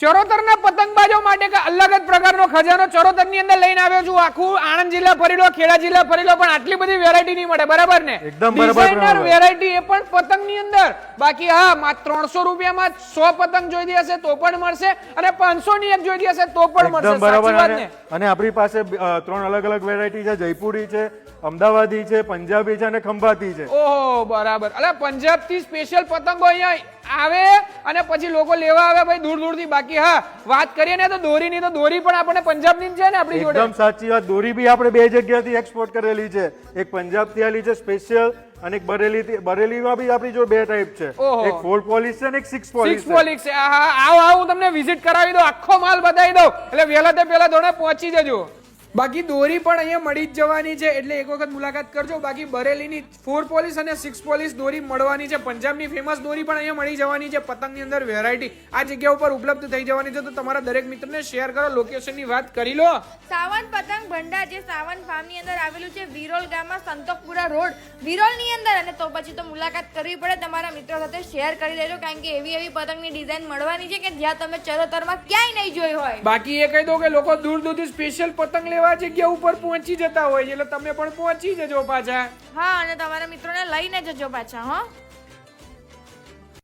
ચરોતરના પતંગબાજો માટે અલગ જ પ્રકારનો ખજાનો ચરોતરની અંદર લઈને આવ્યો છું. આખું આણંદ જિલ્લા ફરી લો, ખેડા જિલ્લા ફરી લો, પણ આટલી બધી વેરાયટી નહીં મળે. બરાબર ને? એકદમ બરાબર. ડિઝાઇનર વેરાયટી એ પણ પતંગની અંદર. બાકી હા, માત્ર 300 રૂપિયામાં 100 પતંગ જોઈતી હશે તો પણ મળશે, અને 500 ની એક જોઈતી હશે તો પણ મળશે. સાચી વાત ને? અને આપણી પાસે 3 અલગ અલગ વેરાયટી છે. જયપુરી છે, અમદાવાદી છે, પંજાબી છે અને ખંભાતી છે. ઓહો, બરાબર. અલે પંજાબ થી સ્પેશિયલ પતંગો અહીંયા આવે અને પછી લોકો લેવા આવે ભાઈ દૂર દૂર થી. બાકી હા, વાત કરીએ ને તો દોરીની, તો દોરી પણ આપણે પંજાબની જ છે ને આપણી જોડે. એકદમ સાચી વાત. દોરી બી આપણે 2 જગ્યાથી એક્સપોર્ટ કરેલી છે. એક પંજાબ થી આલી છે સ્પેશિયલ, અને એક બરેલીમાં બી આપણી જો 2 ટાઈપ છે. એક 4 પોલિશ છે અને એક 6 પોલિશ છે. 6 પોલિશ છે. આવો હું તમને વિઝિટ કરાવી દઉં, આખો માલ બતાવી દઉં, એટલે વહેલા તે પહેલા ધોરણે પહોંચી જજો. બાકી દોરી પણ અહીંયા મળી જ જવાની છે, એટલે એક વખત મુલાકાત કરજો. બાકી બરેલીની 4 પોલિશ અને 6 પોલિશ દોરી મળવાની છે. પંજાબની ફેમસ દોરી પણ અહીંયા મળી જવાની છે. પતંગની અંદર વેરાયટી આ જગ્યા ઉપર ઉપલબ્ધ થઈ જવાની છે. તો તમારા દરેક મિત્રને શેર કરો. લોકેશનની વાત કરી લો. સાવન પતંગ ભંડાર જે સાવન ફાર્મની અંદર આવેલું છે, વિરોલ ગામમાં, સંતોકપુરા રોડ, વિરોલની અંદર. અને તો પછી તો મુલાકાત કરવી પડે. તમારા મિત્રો સાથે શેર કરી દેજો, કારણ કે એવી પતંગની ડિઝાઇન મળવાની છે કે જ્યાં તમે ચરોતરમાં ક્યાંય નહીં જોઈ હોય. બાકી એ કહી દો કે લોકો દૂર દૂરથી સ્પેશિયલ પતંગ લેવા જગ્યા ઉપર પહોંચી જતા હોય છે, એટલે તમે પણ પહોંચી જજો પાછા. હા, અને તમારા મિત્રોને લઈને જજો પાછા. હા,